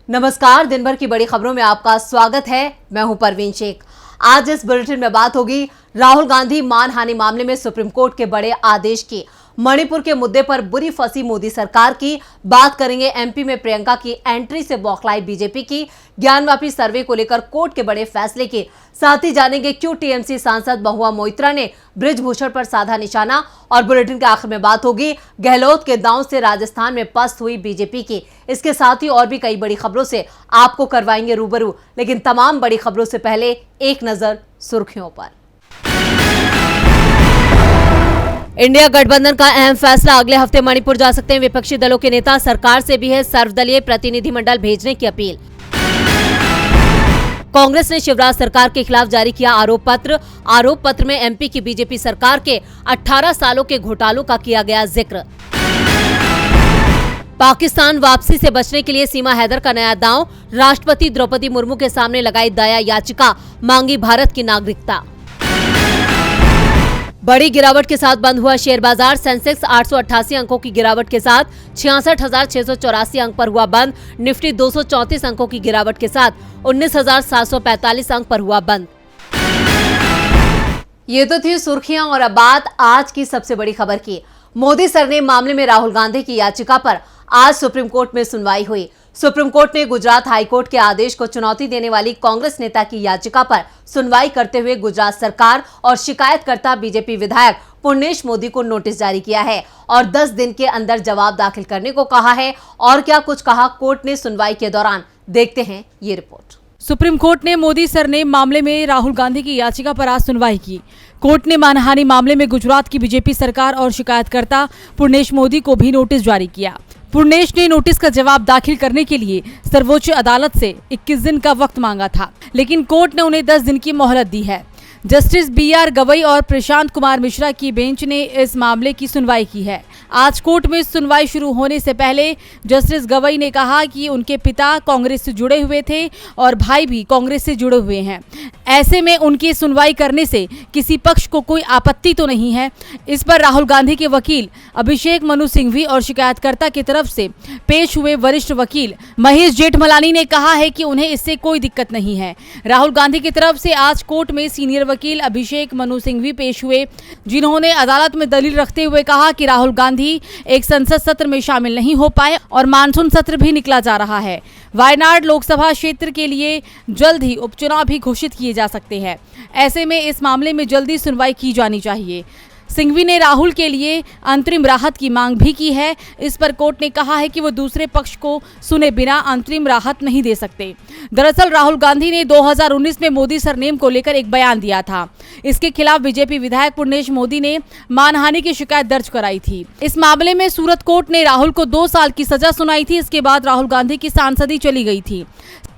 नमस्कार, दिन भर की बड़ी खबरों में आपका स्वागत है। मैं हूं परवीन शेख। आज इस बुलेटिन में बात होगी राहुल गांधी मानहानि मामले में सुप्रीम कोर्ट के बड़े आदेश की, मणिपुर के मुद्दे पर बुरी फंसी मोदी सरकार की, बात करेंगे एमपी में प्रियंका की एंट्री से बौखलाई बीजेपी की, ज्ञानवापी सर्वे को लेकर कोर्ट के बड़े फैसले की, साथ ही जानेंगे क्यों टीएमसी सांसद महुआ मोइत्रा ने बृजभूषण पर साधा निशाना, और बुलेटिन के आखिर में बात होगी गहलोत के दांव से राजस्थान में पस्त हुई बीजेपी की। इसके साथ ही और भी कई बड़ी खबरों से आपको करवाएंगे रूबरू, लेकिन तमाम बड़ी खबरों से पहले एक नजर सुर्खियों पर। इंडिया गठबंधन का अहम फैसला, अगले हफ्ते मणिपुर जा सकते हैं विपक्षी दलों के नेता, सरकार से भी है सर्वदलीय प्रतिनिधिमंडल भेजने की अपील। कांग्रेस ने शिवराज सरकार के खिलाफ जारी किया आरोप पत्र में एमपी की बीजेपी सरकार के 18 सालों के घोटालों का किया गया जिक्र। पाकिस्तान वापसी से बचने के लिए सीमा हैदर का नया दांव, राष्ट्रपति द्रौपदी मुर्मू के सामने लगाई दया याचिका, मांगी भारत की नागरिकता। बड़ी गिरावट के साथ बंद हुआ शेयर बाजार, सेंसेक्स 888 अंकों की गिरावट के साथ 66,684 अंक पर हुआ बंद, निफ्टी 234 अंकों की गिरावट के साथ 19,745 अंक पर हुआ बंद। ये तो थी सुर्खियां, और अब बात आज की सबसे बड़ी खबर की। मोदी सरनेम मामले में राहुल गांधी की याचिका पर आज सुप्रीम कोर्ट में सुनवाई हुई। सुप्रीम कोर्ट ने गुजरात हाईकोर्ट के आदेश को चुनौती देने वाली कांग्रेस नेता की याचिका पर सुनवाई करते हुए गुजरात सरकार और शिकायतकर्ता बीजेपी विधायक पुर्णेश मोदी को नोटिस जारी किया है और 10 दिन के अंदर जवाब दाखिल करने को कहा है। और क्या कुछ कहा कोर्ट ने सुनवाई के दौरान, देखते हैं ये रिपोर्ट। सुप्रीम कोर्ट ने मोदी सरनेम मामले में राहुल गांधी की याचिका पर आज सुनवाई की। कोर्ट ने मानहानि मामले में गुजरात की बीजेपी सरकार और शिकायतकर्ता पुर्णेश मोदी को भी नोटिस जारी किया। पुर्णेश ने नोटिस का जवाब दाखिल करने के लिए सर्वोच्च अदालत से 21 दिन का वक्त मांगा था, लेकिन कोर्ट ने उन्हें 10 दिन की मोहलत दी है। जस्टिस BR गवई और प्रशांत कुमार मिश्रा की बेंच ने इस मामले की सुनवाई की है। आज कोर्ट में सुनवाई शुरू होने से पहले जस्टिस गवई ने कहा कि उनके पिता कांग्रेस से जुड़े हुए थे और भाई भी कांग्रेस से जुड़े हुए हैं। ऐसे में उनकी सुनवाई करने से किसी पक्ष को कोई आपत्ति तो नहीं है। इस पर राहुल गांधी के वकील अभिषेक मनु सिंघवी और शिकायतकर्ता की तरफ से पेश हुए वरिष्ठ वकील महेश जेठमलानी ने कहा है कि उन्हें इससे कोई दिक्कत नहीं है। राहुल गांधी की तरफ से आज कोर्ट में सीनियर वकील अभिषेक मनु सिंघवी पेश हुए, जिन्होंने अदालत में दलील रखते हुए कहा कि राहुल गांधी एक संसद सत्र में शामिल नहीं हो पाए और मानसून सत्र भी निकला जा रहा है। वायनाड लोकसभा क्षेत्र के लिए जल्द ही उपचुनाव भी घोषित किए जा सकते हैं। ऐसे में इस मामले में जल्दी सुनवाई की जानी चाहिए। सिंघवी ने राहुल के लिए अंतरिम राहत की मांग भी की है। इस पर कोर्ट ने कहा है कि वो दूसरे पक्ष को सुने बिना अंतरिम राहत नहीं दे सकते। दरअसल राहुल गांधी ने 2019 में मोदी सरनेम को लेकर एक बयान दिया था। इसके खिलाफ बीजेपी विधायक पुर्णेश मोदी ने मानहानि की शिकायत दर्ज कराई थी। इस मामले में सूरत कोर्ट ने राहुल को 2 साल की सजा सुनाई थी। इसके बाद राहुल गांधी की सांसदी चली गई थी।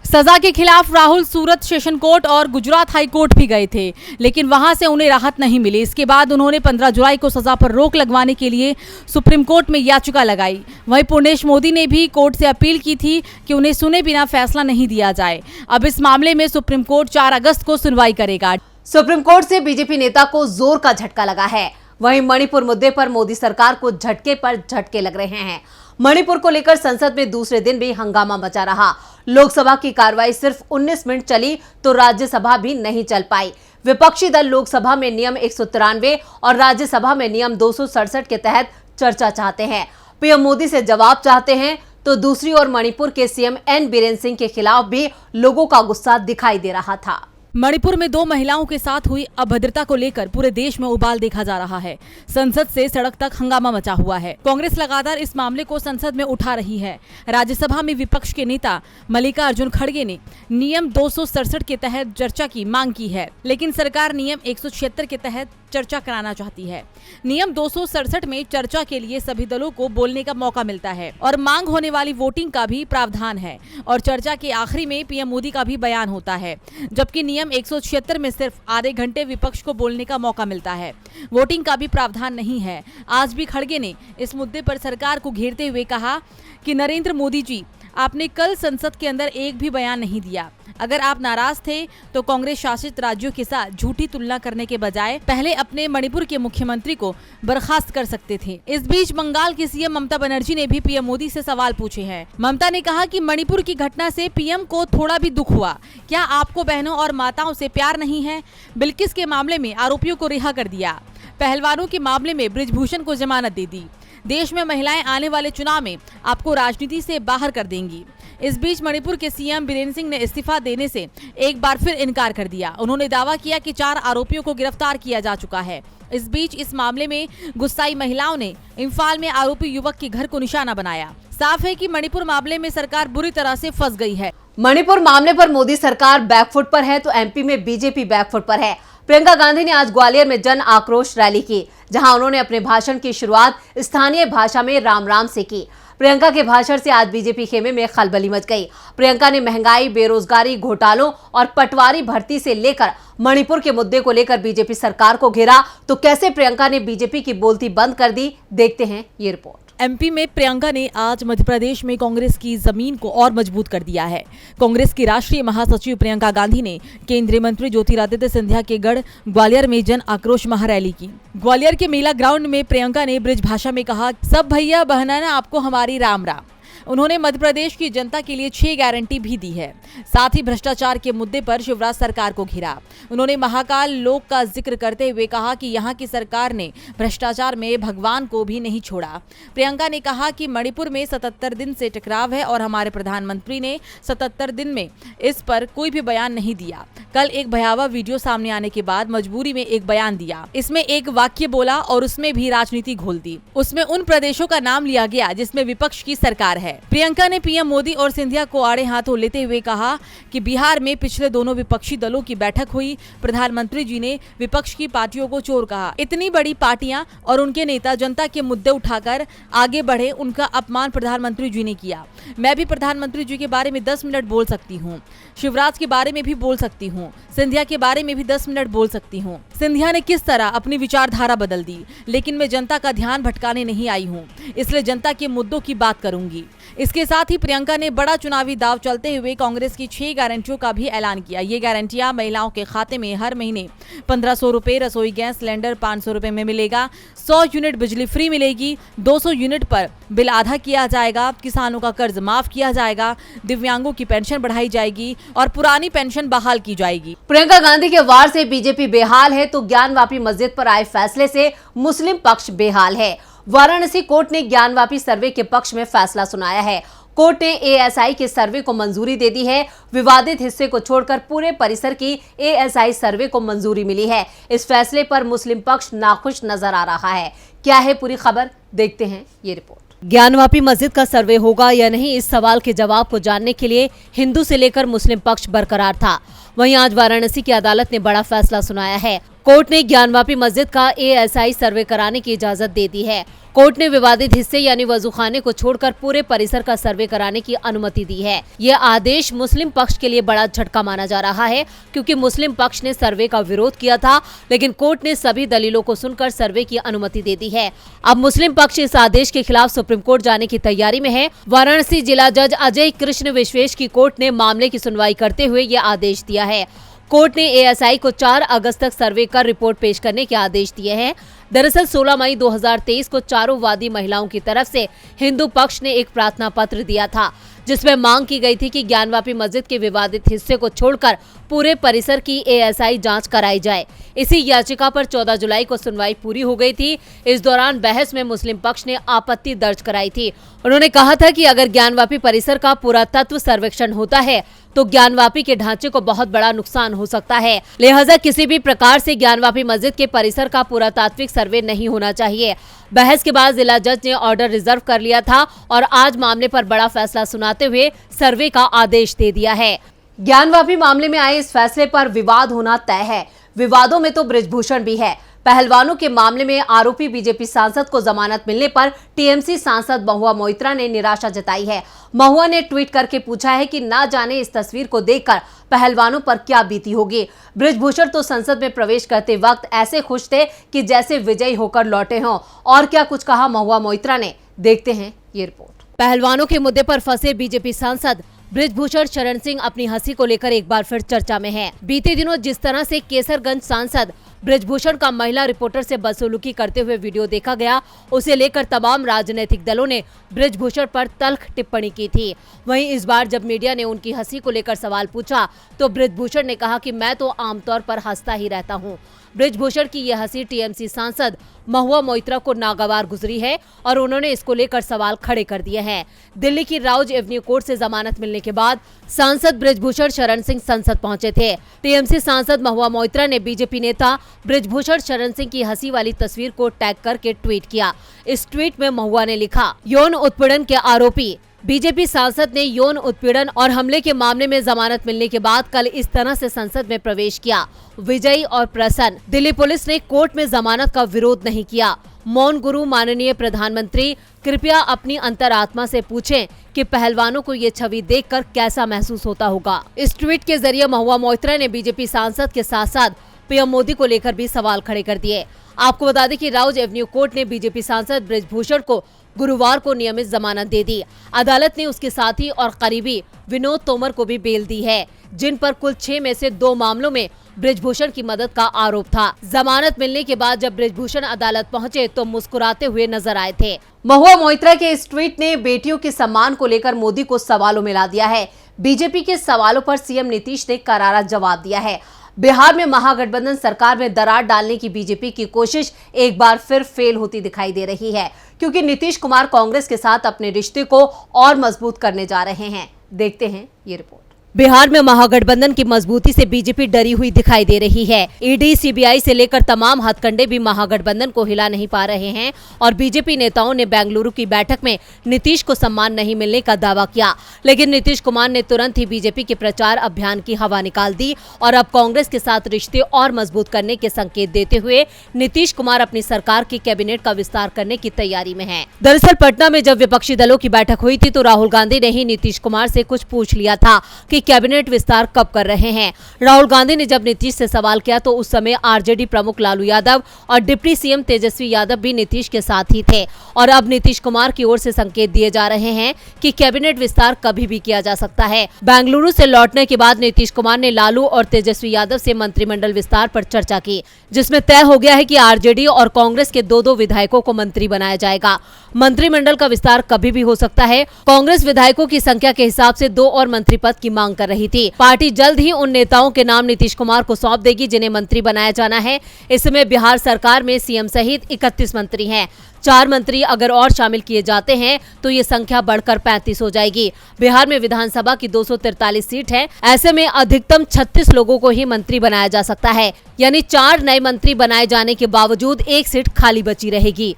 सजा के खिलाफ राहुल सूरत सेशन कोर्ट और गुजरात हाई कोर्ट भी गए थे, लेकिन वहां से उन्हें राहत नहीं मिली। इसके बाद उन्होंने 15 जुलाई को सजा पर रोक लगवाने के लिए सुप्रीम कोर्ट में याचिका लगाई। वहीं पुर्णेश मोदी ने भी कोर्ट से अपील की थी कि उन्हें सुने बिना फैसला नहीं दिया जाए। अब इस मामले में सुप्रीम कोर्ट 4 अगस्त को सुनवाई करेगा। सुप्रीम कोर्ट से बीजेपी नेता को जोर का झटका लगा है। वहीं मणिपुर मुद्दे पर मोदी सरकार को झटके पर झटके लग रहे हैं। मणिपुर को लेकर संसद में दूसरे दिन भी हंगामा मचा रहा। लोकसभा की कार्रवाई सिर्फ 19 मिनट चली तो राज्यसभा भी नहीं चल पाई। विपक्षी दल लोकसभा में नियम 193 और राज्यसभा में नियम 267 के तहत चर्चा चाहते हैं। पीएम मोदी से जवाब चाहते हैं, तो दूसरी ओर मणिपुर के सीएम एन बीरेन सिंह के खिलाफ भी लोगों का गुस्सा दिखाई दे रहा था। मणिपुर में 2 महिलाओं के साथ हुई अभद्रता को लेकर पूरे देश में उबाल देखा जा रहा है। संसद से सड़क तक हंगामा मचा हुआ है। कांग्रेस लगातार इस मामले को संसद में उठा रही है। राज्यसभा में विपक्ष के नेता मल्लिकार्जुन खड़गे ने नियम 267 के तहत चर्चा की मांग की है, लेकिन सरकार नियम 176 के तहत चर्चा कराना चाहती है। नियम 267 में चर्चा के लिए सभी दलों को बोलने का मौका मिलता है और मांग होने वाली वोटिंग का भी प्रावधान है, और चर्चा के आखिरी में पीएम मोदी का भी बयान होता है, जबकि नियम 176 में सिर्फ आधे घंटे विपक्ष को बोलने का मौका मिलता है। वोटिंग का भी प्रावधान नहीं है। आज भी खड़गे ने इस मुद्दे पर सरकार को घेरते हुए कहा कि नरेंद्र मोदी जी आपने कल संसद के अंदर एक भी बयान नहीं दिया। अगर आप नाराज थे तो कांग्रेस शासित राज्यों के साथ झूठी तुलना करने के बजाय पहले अपने मणिपुर के मुख्यमंत्री को बर्खास्त कर सकते थे। इस बीच बंगाल की सीएम ममता बनर्जी ने भी पीएम मोदी से सवाल पूछे हैं। ममता ने कहा कि मणिपुर की घटना से पीएम को थोड़ा भी दुख हुआ। क्या आपको बहनों और माताओं से प्यार नहीं है? बिल्किस के मामले में आरोपियों को रिहा कर दिया। पहलवानों के मामले में बृजभूषण को जमानत दे दी। देश में महिलाएं आने वाले चुनाव में आपको राजनीति से बाहर कर देंगी। इस बीच मणिपुर के सीएम बीरेन सिंह ने इस्तीफा देने से एक बार फिर इनकार कर दिया। उन्होंने दावा किया कि 4 आरोपियों को गिरफ्तार किया जा चुका है। इस बीच इस मामले में गुस्साई महिलाओं ने इम्फाल में आरोपी युवक के घर को निशाना बनाया। साफ है कि मणिपुर मामले में सरकार बुरी तरह से फंस गई है। मणिपुर मामले पर मोदी सरकार बैकफुट पर है तो एमपी में बीजेपी बैकफुट पर है। प्रियंका गांधी ने आज ग्वालियर में जन आक्रोश रैली की, जहां उन्होंने अपने भाषण की शुरुआत स्थानीय भाषा में राम राम से की। प्रियंका के भाषण से आज बीजेपी खेमे में खलबली मच गई। प्रियंका ने महंगाई, बेरोजगारी, घोटालों और पटवारी भर्ती से लेकर मणिपुर के मुद्दे को लेकर बीजेपी सरकार को घेरा। तो कैसे प्रियंका ने बीजेपी की बोलती बंद कर दी, देखते हैं ये रिपोर्ट। एमपी में प्रियंका ने आज मध्य प्रदेश में कांग्रेस की जमीन को और मजबूत कर दिया है। कांग्रेस की राष्ट्रीय महासचिव प्रियंका गांधी ने केंद्रीय मंत्री ज्योतिरादित्य सिंधिया के गढ़ ग्वालियर में जन आक्रोश महारैली की। ग्वालियर के मेला ग्राउंड में प्रियंका ने ब्रिज भाषा में कहा, सब भैया बहना आपको हमारी राम राम। उन्होंने मध्य प्रदेश की जनता के लिए 6 गारंटी भी दी है। साथ ही भ्रष्टाचार के मुद्दे पर शिवराज सरकार को घेरा। उन्होंने महाकाल लोक का जिक्र करते हुए कहा कि यहाँ की सरकार ने भ्रष्टाचार में भगवान को भी नहीं छोड़ा। प्रियंका ने कहा कि मणिपुर में 77 दिन से टकराव है और हमारे प्रधानमंत्री ने 77 दिन में इस पर कोई भी बयान नहीं दिया। कल एक भयावह वीडियो सामने आने के बाद मजबूरी में एक बयान दिया। इसमें एक वाक्य बोला और उसमें भी राजनीति घोल दी। उसमें उन प्रदेशों का नाम लिया गया जिसमें विपक्ष की सरकार है। प्रियंका ने पीएम मोदी और सिंधिया को आड़े हाथों लेते हुए कहा कि बिहार में पिछले दोनों विपक्षी दलों की बैठक हुई। प्रधानमंत्री जी ने विपक्ष की पार्टियों को चोर कहा। इतनी बड़ी पार्टियां और उनके नेता जनता के मुद्दे उठाकर आगे बढ़े, उनका अपमान प्रधानमंत्री जी ने किया। मैं भी प्रधानमंत्री जी के बारे में 10 मिनट बोल सकती हूँ, शिवराज के बारे में भी बोल सकती हूँ, सिंधिया के बारे में भी 10 मिनट बोल सकती हूँ। सिंधिया ने किस तरह अपनी विचारधारा बदल दी, लेकिन मैं जनता का ध्यान भटकाने नहीं आई हूँ, इसलिए जनता के मुद्दों की बात करूंगी। इसके साथ ही प्रियंका ने बड़ा चुनावी दाव चलते हुए कांग्रेस की 6 गारंटियों का भी ऐलान किया। ये गारंटियां महिलाओं के खाते में हर महीने 1500 रुपए रसोई गैस सिलेंडर 500 रुपए में मिलेगा, 100 यूनिट बिजली फ्री मिलेगी, 200 यूनिट पर बिल आधा किया जाएगा, किसानों का कर्ज माफ किया जाएगा, दिव्यांगों की पेंशन बढ़ाई जाएगी और पुरानी पेंशन बहाल की जाएगी। प्रियंका गांधी के वार से बीजेपी बेहाल है तो ज्ञानवापी मस्जिद पर आए फैसले से मुस्लिम पक्ष बेहाल है। वाराणसी कोर्ट ने ज्ञानवापी सर्वे के पक्ष में फैसला सुनाया है। कोर्ट ने एएसआई के सर्वे को मंजूरी दे दी है। विवादित हिस्से को छोड़कर पूरे परिसर की एएसआई सर्वे को मंजूरी मिली है। इस फैसले पर मुस्लिम पक्ष नाखुश नजर आ रहा है। क्या है पूरी खबर, देखते हैं ये रिपोर्ट। ज्ञानवापी मस्जिद का सर्वे होगा या नहीं, इस सवाल के जवाब को जानने के लिए हिंदू से लेकर मुस्लिम पक्ष बरकरार था। वहीं आज वाराणसी की अदालत ने बड़ा फैसला सुनाया है। कोर्ट ने ज्ञानवापी मस्जिद का एएसआई सर्वे कराने की इजाजत दे दी है। कोर्ट ने विवादित हिस्से यानी वजूखाने को छोड़कर पूरे परिसर का सर्वे कराने की अनुमति दी है। यह आदेश मुस्लिम पक्ष के लिए बड़ा झटका माना जा रहा है, क्योंकि मुस्लिम पक्ष ने सर्वे का विरोध किया था, लेकिन कोर्ट ने सभी दलीलों को सुनकर सर्वे की अनुमति दे दी है। अब मुस्लिम पक्ष इस आदेश के खिलाफ सुप्रीम कोर्ट जाने की तैयारी में है। वाराणसी जिला जज अजय कृष्ण विश्वेश की कोर्ट ने मामले की सुनवाई करते हुए यह आदेश दिया है। कोर्ट ने एएसआई को 4 अगस्त तक सर्वे कर रिपोर्ट पेश करने के आदेश दिए हैं। दरअसल 16 मई 2023 को चारों वादी महिलाओं की तरफ से हिंदू पक्ष ने एक प्रार्थना पत्र दिया था, जिसमें मांग की गई थी कि ज्ञानवापी मस्जिद के विवादित हिस्से को छोड़कर पूरे परिसर की एएसआई जांच कराई जाए। इसी याचिका पर 14 जुलाई को सुनवाई पूरी हो गई थी। इस दौरान बहस में मुस्लिम पक्ष ने आपत्ति दर्ज कराई थी। उन्होंने कहा था कि अगर ज्ञानवापी परिसर का पुरातत्व सर्वेक्षण होता है तो ज्ञानवापी के ढांचे को बहुत बड़ा नुकसान हो सकता है, लिहाजा किसी भी प्रकार से ज्ञानवापी मस्जिद के परिसर का पुरातात्विक सर्वे नहीं होना चाहिए। बहस के बाद जिला जज ने ऑर्डर रिजर्व कर लिया था और आज मामले पर बड़ा फैसला सुनाते हुए सर्वे का आदेश दे दिया है। ज्ञानवापी मामले में आए इस फैसले पर विवाद होना तय है। विवादों में तो बृजभूषण भी है। पहलवानों के मामले में आरोपी बीजेपी सांसद को जमानत मिलने पर टीएमसी सांसद महुआ मोइत्रा ने निराशा जताई है। महुआ ने ट्वीट करके पूछा है कि ना जाने इस तस्वीर को देखकर पहलवानों पर क्या बीती होगी। बृजभूषण तो संसद में प्रवेश करते वक्त ऐसे खुश थे कि जैसे विजयी होकर लौटे हों। और क्या कुछ कहा महुआ मोइत्रा ने, देखते हैं ये रिपोर्ट। पहलवानों के मुद्दे पर फंसे बीजेपी सांसद बृजभूषण शरण सिंह अपनी हंसी को लेकर एक बार फिर चर्चा में हैं। बीते दिनों जिस तरह से केसरगंज सांसद बृजभूषण का महिला रिपोर्टर से बदसलूकी करते हुए वीडियो देखा गया, उसे लेकर तमाम राजनीतिक दलों ने बृजभूषण पर तल्ख टिप्पणी की थी। वहीं इस बार जब मीडिया ने उनकी हंसी को लेकर सवाल पूछा तो बृजभूषण ने कहा कि मैं तो आमतौर पर हंसता ही रहता हूं। बृजभूषण की यह हंसी टीएमसी सांसद महुआ मोइत्रा को नागवार गुजरी है और उन्होंने इसको लेकर सवाल खड़े कर दिए हैं। दिल्ली की राउज एवेन्यू कोर्ट से जमानत मिलने के बाद सांसद बृजभूषण शरण सिंह संसद पहुंचे थे। टीएमसी सांसद महुआ मोइत्रा ने बीजेपी नेता बृजभूषण शरण सिंह की हंसी वाली तस्वीर को टैग करके ट्वीट किया। इस ट्वीट में महुआ ने लिखा, यौन उत्पीड़न के आरोपी बीजेपी सांसद ने यौन उत्पीड़न और हमले के मामले में जमानत मिलने के बाद कल इस तरह से संसद में प्रवेश किया। विजयी और प्रसन्न। दिल्ली पुलिस ने कोर्ट में जमानत का विरोध नहीं किया। मौन गुरु माननीय प्रधानमंत्री, कृपया अपनी अंतरात्मा से पूछें कि पहलवानों को ये छवि देखकर कैसा महसूस होता होगा। इस ट्वीट के जरिए महुआ मोइत्रा ने बीजेपी सांसद के साथ साथ पीएम मोदी को लेकर भी सवाल खड़े कर दिए। आपको बता दें कि राउज एवेन्यू कोर्ट ने बीजेपी सांसद बृजभूषण को गुरुवार को नियमित जमानत दे दी। अदालत ने उसके साथी और करीबी विनोद तोमर को भी बेल दी है, जिन पर कुल 6 में से 2 मामलों में बृजभूषण की मदद का आरोप था। जमानत मिलने के बाद जब बृजभूषण अदालत पहुंचे तो मुस्कुराते हुए नजर आए थे। महुआ मोइत्रा के इस ट्वीट ने बेटियों के सम्मान को लेकर मोदी को सवालों में ला दिया है। बीजेपी के सवालों पर सीएम नीतीश ने करारा जवाब दिया है। बिहार में महागठबंधन सरकार में दरार डालने की बीजेपी की कोशिश एक बार फिर फेल होती दिखाई दे रही है, क्योंकि नीतीश कुमार कांग्रेस के साथ अपने रिश्ते को और मजबूत करने जा रहे हैं। देखते हैं ये रिपोर्ट। बिहार में महागठबंधन की मजबूती से बीजेपी डरी हुई दिखाई दे रही है। ईडी, सीबीआई से लेकर तमाम हथकंडे भी महागठबंधन को हिला नहीं पा रहे हैं और बीजेपी नेताओं ने बेंगलुरु की बैठक में नीतीश को सम्मान नहीं मिलने का दावा किया, लेकिन नीतीश कुमार ने तुरंत ही बीजेपी के प्रचार अभियान की हवा निकाल दी और अब कांग्रेस के साथ रिश्ते और मजबूत करने के संकेत देते हुए नीतीश कुमार अपनी सरकार की कैबिनेट का विस्तार करने की तैयारी में है। दरअसल पटना में जब विपक्षी दलों की बैठक हुई थी तो राहुल गांधी ने ही नीतीश कुमार से कुछ पूछ लिया था कि कैबिनेट विस्तार कब कर रहे हैं। राहुल गांधी ने जब नीतीश से सवाल किया तो उस समय आरजेडी प्रमुख लालू यादव और डिप्टी सीएम तेजस्वी यादव भी नीतीश के साथ ही थे और अब नीतीश कुमार की ओर से संकेत दिए जा रहे हैं कि कैबिनेट विस्तार कभी भी किया जा सकता है। बेंगलुरु से लौटने के बाद नीतीश कुमार ने लालू और तेजस्वी यादव से मंत्रिमंडल विस्तार पर चर्चा की, जिसमें तय हो गया है कि आरजेडी और कांग्रेस के 2-2 विधायकों को मंत्री बनाया जाएगा। मंत्रिमंडल का विस्तार कभी भी हो सकता है। कांग्रेस विधायकों की संख्या के हिसाब से 2 और मंत्री पद की मांग कर रही थी। पार्टी जल्द ही उन नेताओं के नाम नीतीश कुमार को सौंप देगी जिन्हें मंत्री बनाया जाना है। इस समय बिहार सरकार में सीएम सहित 31 मंत्री हैं। 4 मंत्री अगर और शामिल किए जाते हैं तो ये संख्या बढ़कर 35 हो जाएगी। बिहार में विधानसभा की 243 सीट है। ऐसे में अधिकतम 36 लोगों को ही मंत्री बनाया जा सकता है, यानी 4 नए मंत्री बनाए जाने के बावजूद 1 सीट खाली बची रहेगी।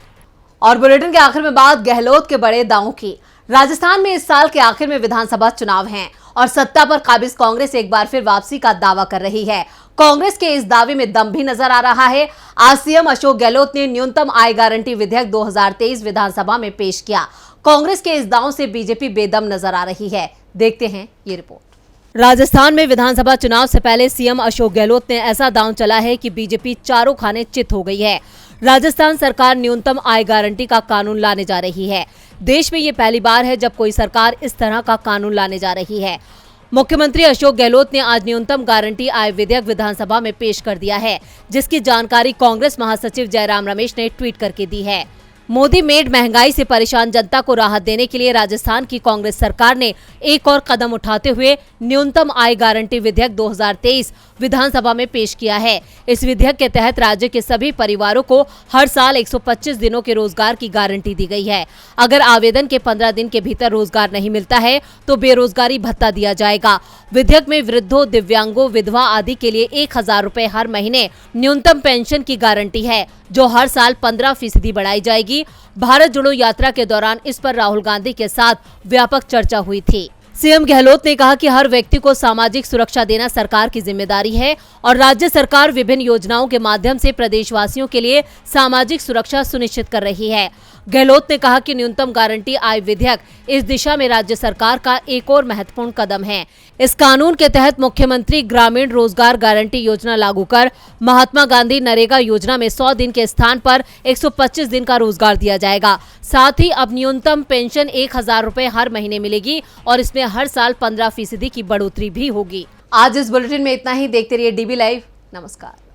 और बुलेटिन के आखिर में बात गहलोत के बड़े दांव की। राजस्थान में इस साल के आखिर में विधानसभा चुनाव हैं और सत्ता पर काबिज कांग्रेस एक बार फिर वापसी का दावा कर रही है। कांग्रेस के इस दावे में दम भी नजर आ रहा है। आज सीएम अशोक गहलोत ने न्यूनतम आय गारंटी विधेयक 2023 विधानसभा में पेश किया। कांग्रेस के इस दाव से बीजेपी बेदम नजर आ रही है। देखते हैं ये रिपोर्ट। राजस्थान में विधानसभा चुनाव से पहले सीएम अशोक गहलोत ने ऐसा दांव चला है कि बीजेपी चारों खाने चित हो गई है। राजस्थान सरकार न्यूनतम आय गारंटी का कानून लाने जा रही है। देश में ये पहली बार है जब कोई सरकार इस तरह का कानून लाने जा रही है। मुख्यमंत्री अशोक गहलोत ने आज न्यूनतम गारंटी आय विधेयक विधानसभा में पेश कर दिया है, जिसकी जानकारी कांग्रेस महासचिव जयराम रमेश ने ट्वीट करके दी है। मोदी मेड महंगाई से परेशान जनता को राहत देने के लिए राजस्थान की कांग्रेस सरकार ने एक और कदम उठाते हुए न्यूनतम आय गारंटी विधेयक 2023 विधानसभा में पेश किया है। इस विधेयक के तहत राज्य के सभी परिवारों को हर साल 125 दिनों के रोजगार की गारंटी दी गई है। अगर आवेदन के 15 दिन के भीतर रोजगार नहीं मिलता है तो बेरोजगारी भत्ता दिया जाएगा। विधेयक में वृद्धों, दिव्यांगों, विधवा आदि के लिए 1000 रुपए हर महीने न्यूनतम पेंशन की गारंटी है, जो हर साल 15% बढ़ाई जाएगी। भारत जोड़ो यात्रा के दौरान इस पर राहुल गांधी के साथ व्यापक चर्चा हुई थी। सीएम गहलोत ने कहा कि हर व्यक्ति को सामाजिक सुरक्षा देना सरकार की जिम्मेदारी है और राज्य सरकार विभिन्न योजनाओं के माध्यम से प्रदेशवासियों के लिए सामाजिक सुरक्षा सुनिश्चित कर रही है। गहलोत ने कहा कि न्यूनतम गारंटी आय विधेयक इस दिशा में राज्य सरकार का एक और महत्वपूर्ण कदम है। इस कानून के तहत मुख्यमंत्री ग्रामीण रोजगार गारंटी योजना लागू कर महात्मा गांधी नरेगा योजना में 100 दिन के स्थान पर 125 दिन का रोजगार दिया जाएगा। साथ ही अब न्यूनतम पेंशन 1000 रुपए हर महीने मिलेगी और इसमें हर साल 15% की बढ़ोतरी भी होगी। आज इस बुलेटिन में इतना ही। देखते रहिए DB लाइव। नमस्कार।